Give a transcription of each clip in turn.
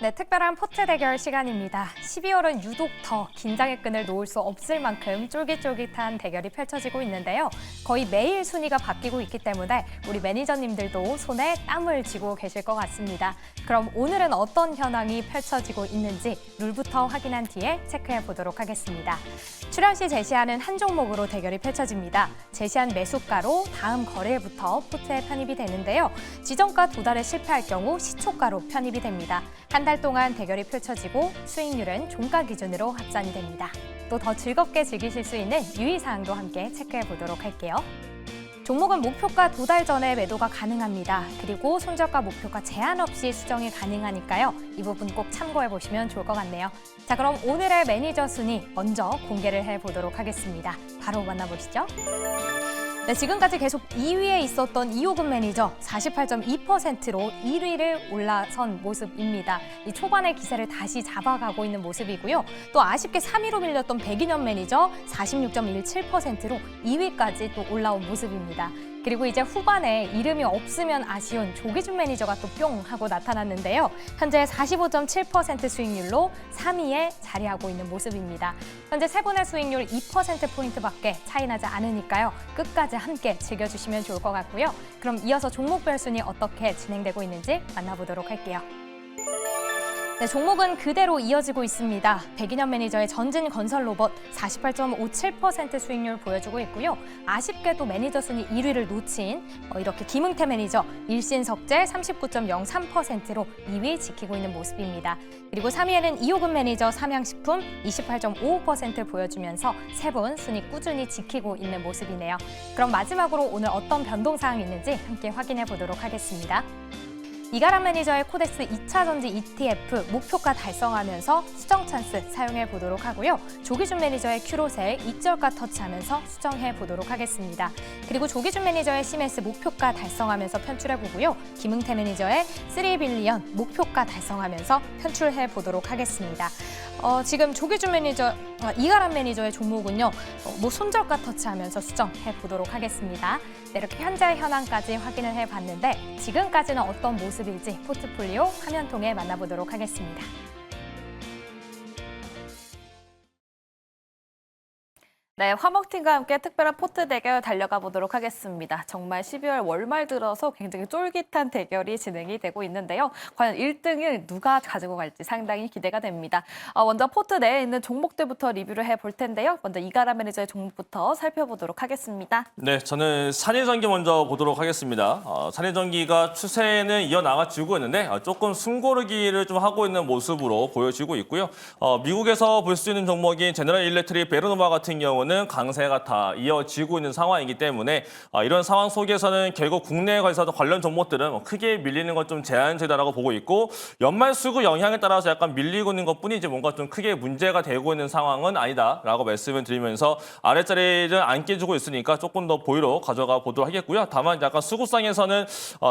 네, 특별한 포트 대결 시간입니다. 12월은 유독 더 긴장의 끈을 놓을 수 없을 만큼 쫄깃쫄깃한 대결이 펼쳐지고 있는데요. 거의 매일 순위가 바뀌고 있기 때문에 우리 매니저님들도 손에 땀을 쥐고 계실 것 같습니다. 그럼 오늘은 어떤 현황이 펼쳐지고 있는지 룰부터 확인한 뒤에 체크해 보도록 하겠습니다. 출연 시 제시하는 한 종목으로 대결이 펼쳐집니다. 제시한 매수가로 다음 거래일부터 포트에 편입이 되는데요. 지정가 도달에 실패할 경우 시초가로 편입이 됩니다. 한 달 동안 대결이 펼쳐지고 수익률은 종가 기준으로 합산이 됩니다. 또 더 즐겁게 즐기실 수 있는 유의사항도 함께 체크해 보도록 할게요. 종목은 목표가 도달 전에 매도가 가능합니다. 그리고 손절가 목표가 제한 없이 수정이 가능하니까요. 이 부분 꼭 참고해 보시면 좋을 것 같네요. 자, 그럼 오늘의 매니저 순위 먼저 공개를 해보도록 하겠습니다. 바로 만나보시죠. 네, 지금까지 계속 2위에 있었던 이호근 매니저 48.2%로 1위를 올라선 모습입니다. 이 초반의 기세를 다시 잡아가고 있는 모습이고요. 또 아쉽게 3위로 밀렸던 백인현 매니저 46.17%로 2위까지 또 올라온 모습입니다. 그리고 이제 후반에 이름이 없으면 아쉬운 조기준 매니저가 또 뿅 하고 나타났는데요. 현재 45.7% 수익률로 3위에 자리하고 있는 모습입니다. 현재 세 분의 수익률 2%포인트밖에 차이 나지 않으니까요. 끝까지 함께 즐겨주시면 좋을 것 같고요. 그럼 이어서 종목별 순위 어떻게 진행되고 있는지 만나보도록 할게요. 네, 종목은 그대로 이어지고 있습니다. 백인현 매니저의 전진 건설 로봇 48.57% 수익률 보여주고 있고요. 아쉽게도 매니저 순위 1위를 놓친 이렇게 김응태 매니저 일신석재 39.03%로 2위 지키고 있는 모습입니다. 그리고 3위에는 이호근 매니저 삼양식품 28.55% 보여주면서 세 분 순위 꾸준히 지키고 있는 모습이네요. 그럼 마지막으로 오늘 어떤 변동사항이 있는지 함께 확인해 보도록 하겠습니다. 이가람 매니저의 코덱스 2차 전지 ETF 목표가 달성하면서 수정 찬스 사용해 보도록 하고요. 조기준 매니저의 큐로셀 익절가 터치하면서 수정해 보도록 하겠습니다. 그리고 조기준 매니저의 시메스 목표가 달성하면서 편출해 보고요. 김응태 매니저의 3빌리언 목표가 달성하면서 편출해 보도록 하겠습니다. 지금 조기준 매니저, 이가람 매니저의 종목은요. 손절가 터치하면서 수정해 보도록 하겠습니다. 네, 이렇게 현재 현황까지 확인을 해봤는데 지금까지는 어떤 모습일지 포트폴리오 화면 통해 만나보도록 하겠습니다. 네, 화목팀과 함께 특별한 포트 대결 달려가 보도록 하겠습니다. 정말 12월 월말 들어서 굉장히 쫄깃한 대결이 진행이 되고 있는데요. 과연 1등을 누가 가지고 갈지 상당히 기대가 됩니다. 먼저 포트 내에 있는 종목들부터 리뷰를 해볼 텐데요. 먼저 이가람 매니저의 종목부터 살펴보도록 하겠습니다. 네, 저는 산일전기 먼저 보도록 하겠습니다. 산일전기가 추세는 이어나가지고 있는데 조금 숨고르기를 좀 하고 있는 모습으로 보여지고 있고요. 미국에서 볼 수 있는 종목인 제너럴 일렉트릭 베르노바 같은 경우는 강세가 다 이어지고 있는 상황이기 때문에 이런 상황 속에서는 결국 국내에 관련 종목들은 크게 밀리는 건 좀 제한적이다라고 보고 있고 연말 수급 영향에 따라서 약간 밀리고 있는 것뿐이지 뭔가 좀 크게 문제가 되고 있는 상황은 아니다라고 말씀을 드리면서 아랫자리를 안 깨주고 있으니까 조금 더 보유로 가져가 보도록 하겠고요. 다만 약간 수급상에서는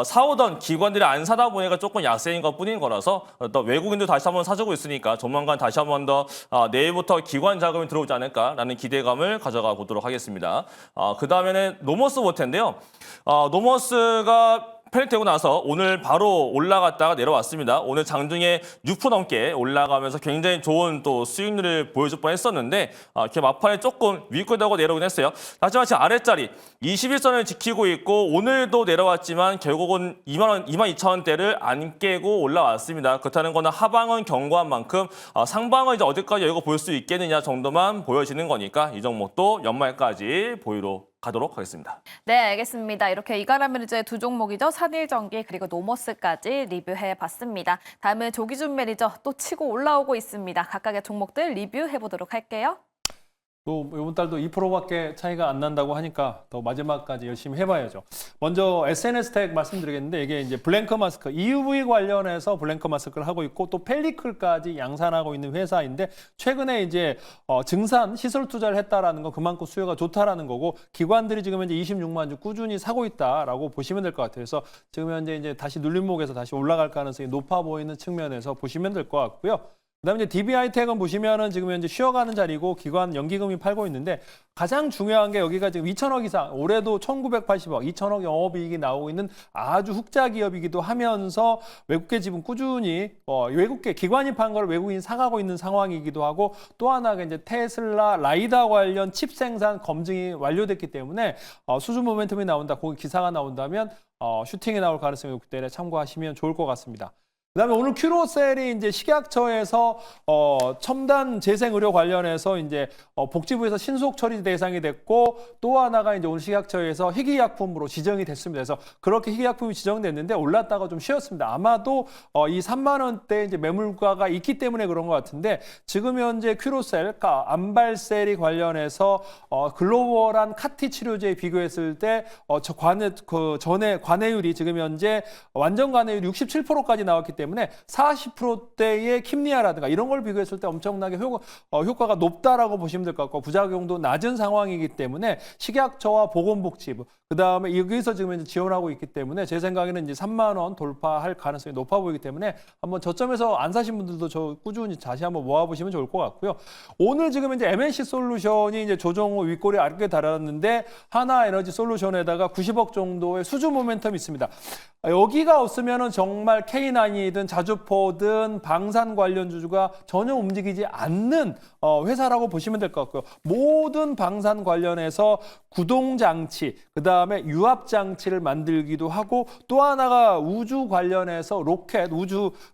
사오던 기관들이 안 사다 보니까 조금 약세인 것뿐인 거라서 또 외국인도 다시 한번 사주고 있으니까 조만간 다시 한번 더 내일부터 기관 자금이 들어오지 않을까라는 기대감을 가져가 보도록 하겠습니다. 그 다음에는 노머스 볼 텐데요. 노머스가 편입되고 나서 오늘 바로 올라갔다가 내려왔습니다. 오늘 장중에 6% 넘게 올라가면서 굉장히 좋은 또 수익률을 보여줄 뻔했었는데 이렇게 막판에 조금 위권되고 내려오긴 했어요. 하지만 지금 아랫자리 21선을 지키고 있고 오늘도 내려왔지만 결국은 22,000원대를 안 깨고 올라왔습니다. 그렇다는 거는 하방은 견고한 만큼 상방은 이제 어디까지 열고 볼 수 있겠느냐 정도만 보여지는 거니까 이 종목도 연말까지 보유로 가도록 하겠습니다. 네, 알겠습니다. 이렇게 이가람 매니저의 두 종목이죠. 산일전기 그리고 노머스까지 리뷰해봤습니다. 다음은 조기준 매니저 또 치고 올라오고 있습니다. 각각의 종목들 리뷰해보도록 할게요. 또 이번 달도 2%밖에 차이가 안 난다고 하니까 더 마지막까지 열심히 해봐야죠. 먼저 SNS 택 말씀드리겠는데 이게 이제 블랭크 마스크, EUV 관련해서 블랭크 마스크를 하고 있고 또 펠리클까지 양산하고 있는 회사인데 최근에 이제 증산 시설 투자를 했다라는 건 그만큼 수요가 좋다라는 거고 기관들이 지금 현재 26만 주 꾸준히 사고 있다라고 보시면 될 것 같아요. 그래서 지금 현재 이제 다시 눌림목에서 다시 올라갈 가능성이 높아 보이는 측면에서 보시면 될 것 같고요. 그다음에 이제 DB하이텍은 보시면은 지금 현재 쉬어가는 자리고 기관 연기금이 팔고 있는데 가장 중요한 게 여기가 지금 2천억 이상, 올해도 1,980억, 2천억 영업이익이 나오고 있는 아주 흑자 기업이기도 하면서 외국계 지분 꾸준히 외국계 기관이 판 걸 외국인 사가고 있는 상황이기도 하고 또 하나가 이제 테슬라 라이다 관련 칩 생산 검증이 완료됐기 때문에 수주 모멘텀이 나온다, 거기 기사가 나온다면 슈팅이 나올 가능성이 높기 때문에 참고하시면 좋을 것 같습니다. 그다음에 오늘 큐로셀이 이제 식약처에서 첨단 재생 의료 관련해서 이제 복지부에서 신속 처리 대상이 됐고 또 하나가 이제 오늘 식약처에서 희귀약품으로 지정이 됐습니다. 그래서 그렇게 희귀약품이 지정됐는데 올랐다가 좀 쉬었습니다. 아마도 이 3만 원대 이제 매물가가 있기 때문에 그런 것 같은데 지금 현재 큐로셀, 암발셀이 관련해서 글로벌한 카티 치료제에 비교했을 때 전에 관해율이 지금 현재 완전 관해율이 67%까지 나왔기 때문에 40%대의 킴리아라든가 이런 걸 비교했을 때 엄청나게 효과가 높다라고 보시면 될 것 같고 부작용도 낮은 상황이기 때문에 식약처와 보건복지부 그다음에 여기서 지금 이제 지원하고 있기 때문에 제 생각에는 이제 3만 원 돌파할 가능성이 높아 보이기 때문에 한번 저점에서 안 사신 분들도 저 꾸준히 다시 한번 모아보시면 좋을 것 같고요. 오늘 지금 이제 MNC 솔루션이 이제 조정 후 윗골이 아래게 달았는데 하나에너지 솔루션에다가 90억 정도의 수주 모멘텀이 있습니다. 여기가 없으면은 정말 K9이든 자주포든 방산 관련 주주가 전혀 움직이지 않는 회사라고 보시면 될 것 같고요. 모든 방산 관련해서 구동장치, 그다음에 유압장치를 만들기도 하고 또 하나가 우주 관련해서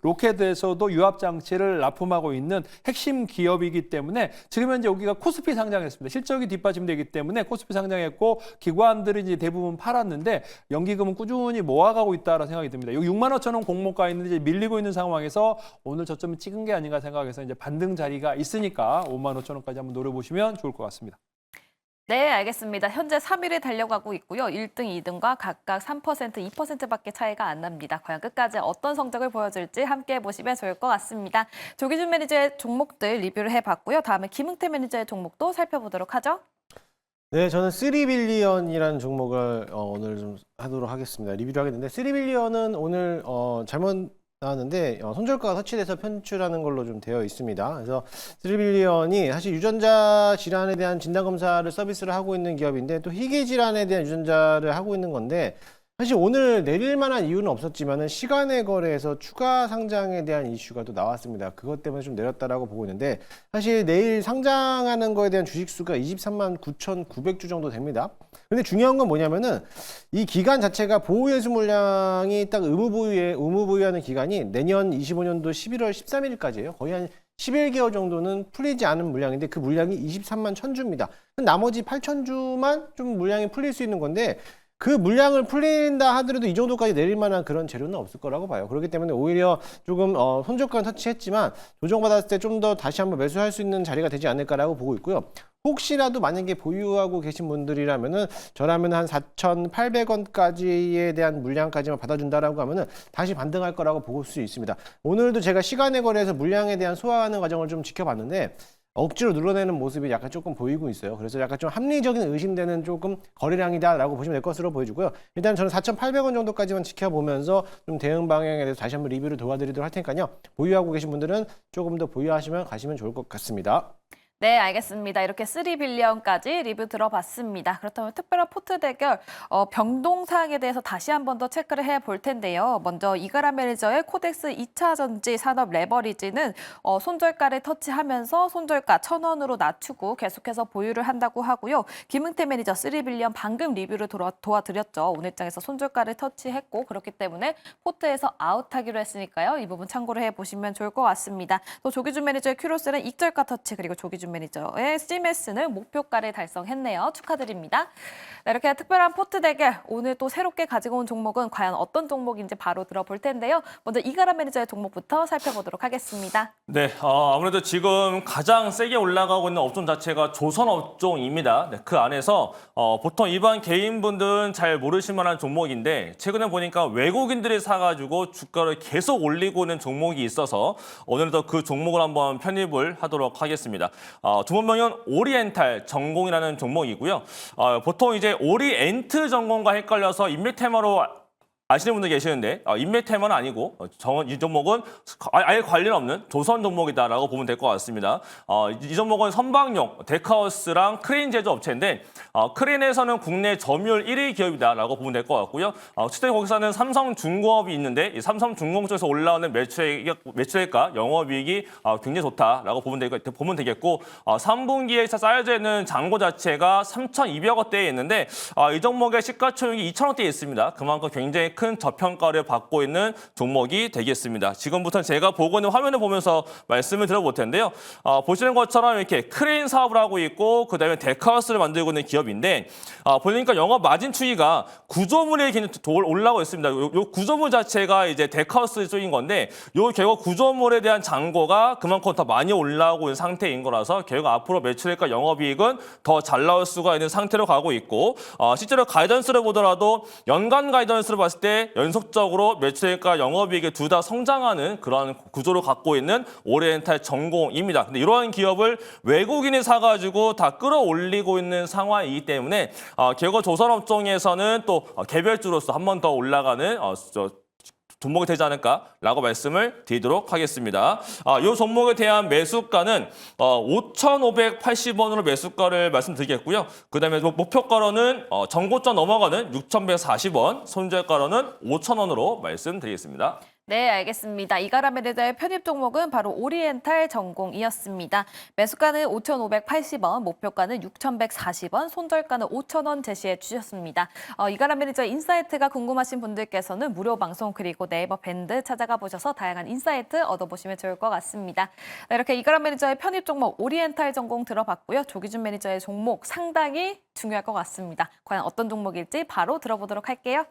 로켓에서도 유압장치를 납품하고 있는 핵심 기업이기 때문에 지금 현재 여기가 코스피 상장했습니다. 실적이 뒷받침되기 때문에 코스피 상장했고 기관들이 이제 대부분 팔았는데 연기금은 꾸준히 모아가고 있다라는 생각이 듭니다. 여기 6만 5천 원 공모가 있는데 이제 밀리고 있는 상황에서 오늘 저점을 찍은 게 아닌가 생각해서 이제 반등 자리가 있으니까 5만 5천 원까지 한번 노려보시면 좋을 것 같습니다. 네, 알겠습니다. 현재 3위를 달려가고 있고요. 1등, 2등과 각각 3%, 2%밖에 차이가 안 납니다. 과연 끝까지 어떤 성적을 보여줄지 함께 보시면 좋을 것 같습니다. 조기준 매니저의 종목들 리뷰를 해봤고요. 다음에 김흥태 매니저의 종목도 살펴보도록 하죠. 네, 저는 3빌리언이라는 종목을 오늘 좀 하도록 하겠습니다. 리뷰를 하겠는데 3빌리언은 오늘 잘못 나왔는데 손절가가 터치돼서 편출하는 걸로 좀 되어 있습니다. 그래서 3빌리언이 사실 유전자 질환에 대한 진단 검사를 서비스를 하고 있는 기업인데 또 희귀 질환에 대한 유전자를 하고 있는 건데 사실 오늘 내릴 만한 이유는 없었지만은 시간의 거래에서 추가 상장에 대한 이슈가 또 나왔습니다. 그것 때문에 좀 내렸다라고 보고 있는데 사실 내일 상장하는 거에 대한 주식 수가 23만 9,900주 정도 됩니다. 근데 중요한 건 뭐냐면은 이 기간 자체가 보호예수 물량이 딱 의무 보유하는 기간이 내년 25년도 11월 13일까지예요. 거의 한 11개월 정도는 풀리지 않은 물량인데 그 물량이 23만 1,000주입니다. 나머지 8,000주만 좀 물량이 풀릴 수 있는 건데 그 물량을 풀린다 하더라도 이 정도까지 내릴 만한 그런 재료는 없을 거라고 봐요. 그렇기 때문에 오히려 조금 손절가는 터치했지만 조정받았을 때 좀 더 다시 한번 매수할 수 있는 자리가 되지 않을까라고 보고 있고요. 혹시라도 만약에 보유하고 계신 분들이라면은 저라면 한 4,800원까지에 대한 물량까지만 받아준다라고 하면은 다시 반등할 거라고 볼 수 있습니다. 오늘도 제가 시간의 거래에서 물량에 대한 소화하는 과정을 좀 지켜봤는데 억지로 눌러내는 모습이 약간 조금 보이고 있어요. 그래서 약간 좀 합리적인 의심되는 조금 거래량이다라고 보시면 될 것으로 보여지고요. 일단 저는 4,800원 정도까지만 지켜보면서 좀 대응 방향에 대해서 다시 한번 리뷰를 도와드리도록 할 테니까요. 보유하고 계신 분들은 조금 더 보유하시면 가시면 좋을 것 같습니다. 네, 알겠습니다. 이렇게 3빌리언까지 리뷰 들어봤습니다. 그렇다면 특별한 포트 대결 변동사항에 대해서 다시 한 번 더 체크를 해볼 텐데요. 먼저 이가람 매니저의 코덱스 2차 전지 산업 레버리지는 손절가를 터치하면서 손절가 1,000원으로 낮추고 계속해서 보유를 한다고 하고요. 김흥태 매니저 3빌리언 방금 리뷰를 도와드렸죠. 오늘장에서 손절가를 터치했고 그렇기 때문에 포트에서 아웃하기로 했으니까요. 이 부분 참고를 해보시면 좋을 것 같습니다. 또 조기준 매니저의 큐로스는 익절가 터치 그리고 조기준 매니저의 CMS는 목표가를 달성했네요. 축하드립니다. 네, 이렇게 특별한 포트 대결 오늘 또 새롭게 가지고 온 종목은 과연 어떤 종목인지 바로 들어볼 텐데요. 먼저 이가람 매니저의 종목부터 살펴보도록 하겠습니다. 네, 아무래도 지금 가장 세게 올라가고 있는 업종 자체가 조선 업종입니다. 네, 그 안에서 보통 일반 개인분들은 잘 모르실 만한 종목인데 최근에 보니까 외국인들이 사가지고 주가를 계속 올리고 있는 종목이 있어서 오늘도 그 종목을 한번 편입을 하도록 하겠습니다. 주문명은 오리엔탈 전공이라는 종목이고요. 보통 이제 오리엔트 전공과 헷갈려서 인맥 테마로 아시는 분들 계시는데 인맥 테마는 아니고 이 종목은 아예 관련 없는 조선 종목이다라고 보면 될 것 같습니다. 이 종목은 선박용 데크하우스랑 크레인 제조 업체인데 크레인에서는 국내 점유율 1위 기업이다라고 보면 될 것 같고요. 실제 거기서는 삼성중공업이 있는데 이 삼성중공업 쪽에서 올라오는 매출액과 영업이익이 굉장히 좋다라고 보면 되겠고 3분기에 쌓여져 있는 잔고 자체가 3,200억대에 있는데 이 종목의 시가총액이 2,000억대에 있습니다. 그만큼 굉장히 큰 저평가를 받고 있는 종목이 되겠습니다. 지금부터 제가 보고 있는 화면을 보면서 말씀을 드려볼 텐데요. 보시는 것처럼 이렇게 크레인 사업을 하고 있고 그다음에 데크하우스를 만들고 있는 기업인데 보니까 영업 마진 추이가 구조물에 올라가고 있습니다. 요 구조물 자체가 이제 데크하우스 쪽인 건데 요 결국 구조물에 대한 잔고가 그만큼 더 많이 올라오고 있는 상태인 거라서 결국 앞으로 매출액과 영업이익은 더 잘 나올 수가 있는 상태로 가고 있고 실제로 가이던스를 보더라도 연간 가이던스를 봤을 때 연속적으로 매출액과 영업이익이 둘 다 성장하는 그런 구조를 갖고 있는 오리엔탈 전공입니다. 근데 이러한 기업을 외국인이 사가지고 다 끌어올리고 있는 상황이기 때문에 결국 조선업종에서는 또 개별주로서 한 번 더 올라가는 종목이 되지 않을까라고 말씀을 드리도록 하겠습니다. 이 종목에 대한 매수가는 5,580원으로 매수가를 말씀드리겠고요. 그다음에 목표가로는 전고점 넘어가는 6,140원, 손절가로는 5,000원으로 말씀드리겠습니다. 네, 알겠습니다. 이가람 매니저의 편입 종목은 바로 오리엔탈 전공이었습니다. 매수가는 5,580원, 목표가는 6,140원, 손절가는 5,000원 제시해 주셨습니다. 이가람 매니저의 인사이트가 궁금하신 분들께서는 무료 방송 그리고 네이버 밴드 찾아가 보셔서 다양한 인사이트 얻어보시면 좋을 것 같습니다. 네, 이렇게 이가람 매니저의 편입 종목 오리엔탈 전공 들어봤고요. 조기준 매니저의 종목 상당히 중요할 것 같습니다. 과연 어떤 종목일지 바로 들어보도록 할게요.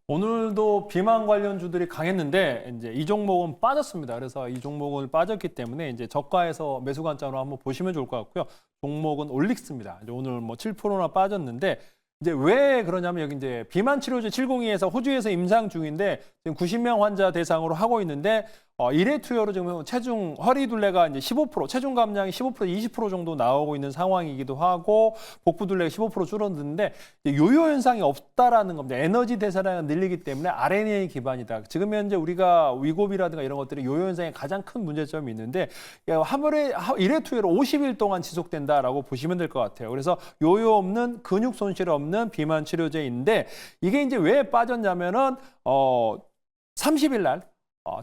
오늘도 비만 관련주들이 강했는데 이제 이 종목은 빠졌습니다. 그래서 이 종목은 빠졌기 때문에 이제 저가에서 매수 관점으로 한번 보시면 좋을 것 같고요. 종목은 올릭스입니다. 이제 오늘 뭐 7%나 빠졌는데 이제 왜 그러냐면 여기 이제 비만 치료제 702에서 호주에서 임상 중인데 지금 90명 환자 대상으로 하고 있는데 1회 투여로 지금 체중 허리 둘레가 이제 15% 체중 감량이 15% 20% 정도 나오고 있는 상황이기도 하고 복부 둘레가 15% 줄어드는데 요요 현상이 없다라는 겁니다. 에너지 대사량을 늘리기 때문에 RNA 기반이다. 지금 현재 우리가 위고비라든가 이런 것들이 요요 현상에 가장 큰 문제점이 있는데 1회 투여로 50일 동안 지속된다라고 보시면 될 것 같아요. 그래서 요요 없는 근육 손실 없는 비만 치료제인데 이게 이제 왜 빠졌냐면은 30일 날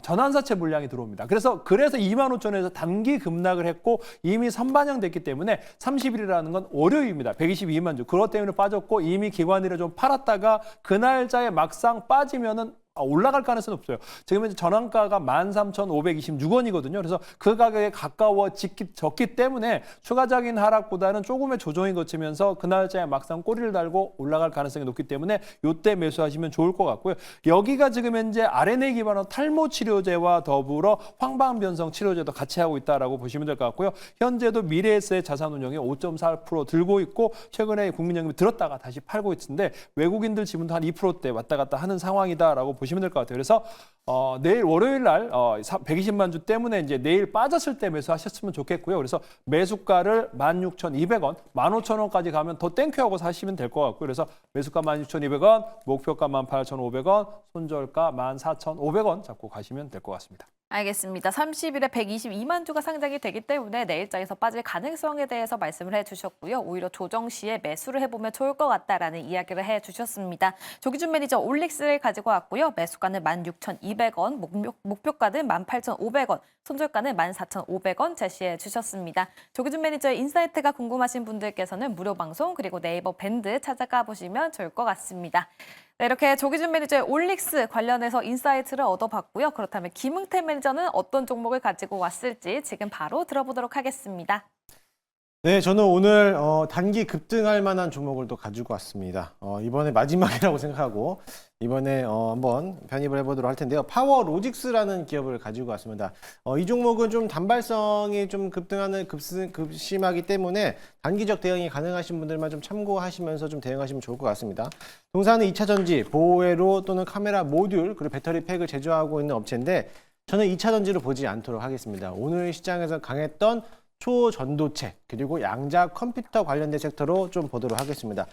전환사채 물량이 들어옵니다. 그래서 25,000원에서 단기 급락을 했고 이미 선반영됐기 때문에 30일이라는 건 월요일입니다. 122만 주. 그것 때문에 빠졌고 이미 기관일에 좀 팔았다가 그 날짜에 막상 빠지면은 올라갈 가능성은 없어요. 지금 현재 전환가가 13,526원이거든요. 그래서 그 가격에 가까워졌기 때문에 추가적인 하락보다는 조금의 조정이 거치면서 그 날짜에 막상 꼬리를 달고 올라갈 가능성이 높기 때문에 이때 매수하시면 좋을 것 같고요. 여기가 지금 현재 RNA 기반의 탈모 치료제와 더불어 황방변성 치료제도 같이 하고 있다라고 보시면 될 것 같고요. 현재도 미래에셋의 자산운용이 5.4% 들고 있고 최근에 국민연금이 들었다가 다시 팔고 있는데 외국인들 지분도 한 2%대 왔다 갔다 하는 상황이다라고 보시면 될 것 같아요. 그래서 내일 월요일 날 120만 주 때문에 이제 내일 빠졌을 때 매수하셨으면 좋겠고요. 그래서 매수가를 16,200원, 15,000원까지 가면 더 땡큐하고 사시면 될 것 같고요. 그래서 매수가 16,200원, 목표가 18,500원, 손절가 14,500원 잡고 가시면 될 것 같습니다. 알겠습니다. 30일에 122만 주가 상장이 되기 때문에 내일장에서 빠질 가능성에 대해서 말씀을 해주셨고요. 오히려 조정 시에 매수를 해보면 좋을 것 같다라는 이야기를 해주셨습니다. 조기준 매니저 올릭스를 가지고 왔고요. 매수가는 16,200원, 목표가는 18,500원, 손절가는 14,500원 제시해 주셨습니다. 조기준 매니저의 인사이트가 궁금하신 분들께서는 무료 방송 그리고 네이버 밴드 찾아가 보시면 좋을 것 같습니다. 네, 이렇게 조기준 매니저의 올릭스 관련해서 인사이트를 얻어봤고요. 그렇다면 김응태 매니저는 어떤 종목을 가지고 왔을지 지금 바로 들어보도록 하겠습니다. 네, 저는 오늘 단기 급등할 만한 종목을 또 가지고 왔습니다. 이번에 마지막이라고 생각하고 이번에 한번 편입을 해보도록 할 텐데요. 파워로직스라는 기업을 가지고 왔습니다. 이 종목은 좀 단발성이 좀 급심하기 때문에 단기적 대응이 가능하신 분들만 좀 참고하시면서 좀 대응하시면 좋을 것 같습니다. 동사는 2차 전지, 보호회로 또는 카메라 모듈, 그리고 배터리 팩을 제조하고 있는 업체인데 저는 2차 전지로 보지 않도록 하겠습니다. 오늘 시장에서 강했던 초전도체 그리고 양자 컴퓨터 관련된 섹터로 좀 보도록 하겠습니다.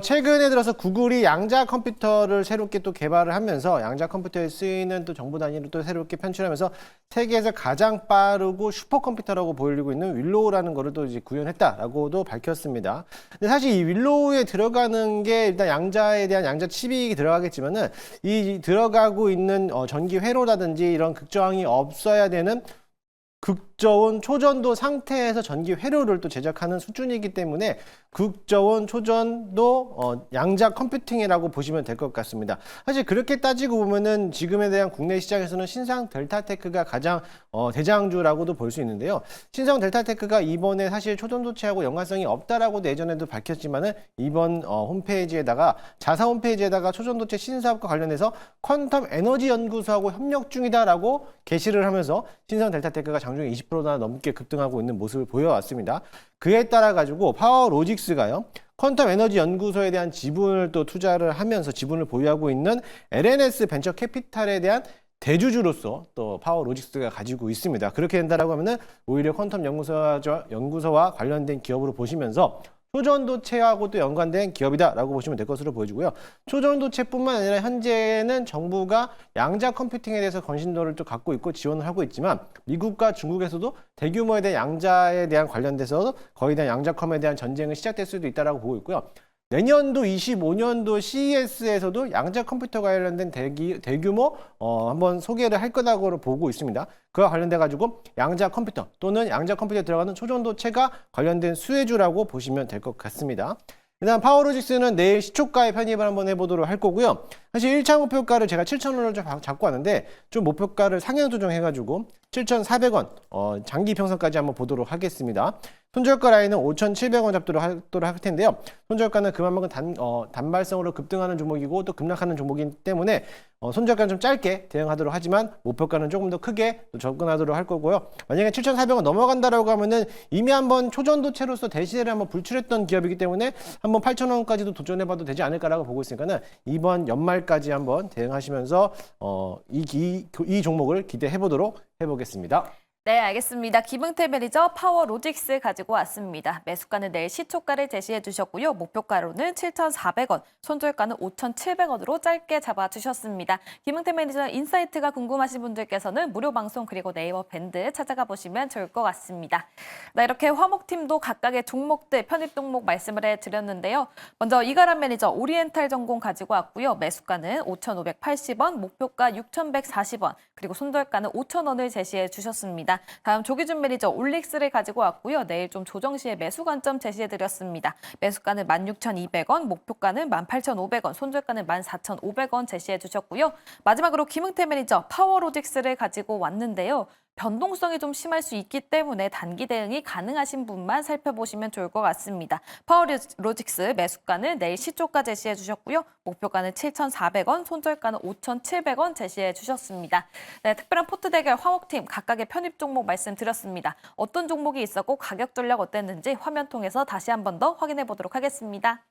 최근에 들어서 구글이 양자 컴퓨터를 새롭게 또 개발을 하면서 양자 컴퓨터에 쓰이는 또 정보 단위를 또 새롭게 편출하면서 세계에서 가장 빠르고 슈퍼컴퓨터라고 보이고 있는 윌로우라는 거를 또 이제 구현했다라고도 밝혔습니다. 근데 사실 이 윌로우에 들어가는 게 일단 양자에 대한 양자 칩이 들어가겠지만은 이 들어가고 있는 전기 회로라든지 이런 극저항이 없어야 되는 극저온 초전도 상태에서 전기 회로를 또 제작하는 수준이기 때문에 극저온 초전도 양자 컴퓨팅이라고 보시면 될 것 같습니다. 사실 그렇게 따지고 보면은 지금에 대한 국내 시장에서는 신상 델타테크가 가장 대장주라고도 볼 수 있는데요. 신상 델타테크가 이번에 사실 초전도체하고 연관성이 없다라고도 예전에도 밝혔지만은 이번 홈페이지에다가 자사 홈페이지에다가 초전도체 신사업과 관련해서 퀀텀 에너지 연구소하고 협력 중이다라고 게시를 하면서 신상 델타테크가 장중에 20%나 넘게 급등하고 있는 모습을 보여왔습니다. 그에 따라 가지고 파워로직스가요. 퀀텀 에너지 연구소에 대한 지분을 또 투자를 하면서 지분을 보유하고 있는 LNS 벤처 캐피탈에 대한 대주주로서 또 파워로직스가 가지고 있습니다. 그렇게 된다라고 하면은 오히려 퀀텀 연구소와 관련된 기업으로 보시면서 초전도체하고 또 연관된 기업이다라고 보시면 될 것으로 보여지고요. 초전도체뿐만 아니라 현재는 정부가 양자 컴퓨팅에 대해서 관심도를 또 갖고 있고 지원을 하고 있지만 미국과 중국에서도 대규모에 대한 양자에 대한 관련돼서 거기에 대한 양자컴에 대한 전쟁이 시작될 수도 있다라고 보고 있고요. 내년도 25년도 CES에서도 양자 컴퓨터 관련된 대규모 한번 소개를 할 거라고 보고 있습니다. 그와 관련돼 가지고 양자 컴퓨터 또는 양자 컴퓨터에 들어가는 초전도체가 관련된 수혜주라고 보시면 될 것 같습니다. 일단 파워로직스는 내일 시초가에 편입을 한번 해보도록 할 거고요. 사실 1차 목표가를 제가 7,000원을 좀 잡고 왔는데 좀 목표가를 상향 조정해가지고 7,400원 장기 평선까지 한번 보도록 하겠습니다. 손절가 라인은 5,700원 잡도록 할 텐데요. 손절가는 그만큼 단발성으로 급등하는 종목이고 또 급락하는 종목이기 때문에 손절가는 좀 짧게 대응하도록 하지만 목표가는 조금 더 크게 또 접근하도록 할 거고요. 만약에 7,400원 넘어간다라고 하면은 이미 한번 초전도체로서 대시세를 한번 불출했던 기업이기 때문에 한번 8,000원까지도 도전해봐도 되지 않을까라고 보고 있으니까는 이번 연말까지 한번 대응하시면서 이 종목을 기대해보도록 해보겠습니다. 네, 알겠습니다. 김응태 매니저 파워로직스 가지고 왔습니다. 매수가는 내일 시초가를 제시해 주셨고요. 목표가로는 7,400원, 손절가는 5,700원으로 짧게 잡아주셨습니다. 김응태 매니저 인사이트가 궁금하신 분들께서는 무료 방송 그리고 네이버 밴드 찾아가 보시면 좋을 것 같습니다. 네, 이렇게 화목팀도 각각의 종목들, 편입 종목 말씀을 해드렸는데요. 먼저 이가람 매니저 오리엔탈 전공 가지고 왔고요. 매수가는 5,580원, 목표가 6,140원, 그리고 손절가는 5,000원을 제시해 주셨습니다. 다음 조기준 매니저 올릭스를 가지고 왔고요. 내일 좀 조정 시에 매수 관점 제시해드렸습니다. 매수가는 16,200원, 목표가는 18,500원, 손절가는 14,500원 제시해 주셨고요. 마지막으로 김응태 매니저 파워로직스를 가지고 왔는데요. 변동성이 좀 심할 수 있기 때문에 단기 대응이 가능하신 분만 살펴보시면 좋을 것 같습니다. 파워로직스 매수가는 내일 시초가 제시해 주셨고요. 목표가는 7,400원, 손절가는 5,700원 제시해 주셨습니다. 네, 특별한 포트 대결 화목팀 각각의 편입 종목 말씀드렸습니다. 어떤 종목이 있었고 가격 전략 어땠는지 화면 통해서 다시 한 번 더 확인해 보도록 하겠습니다.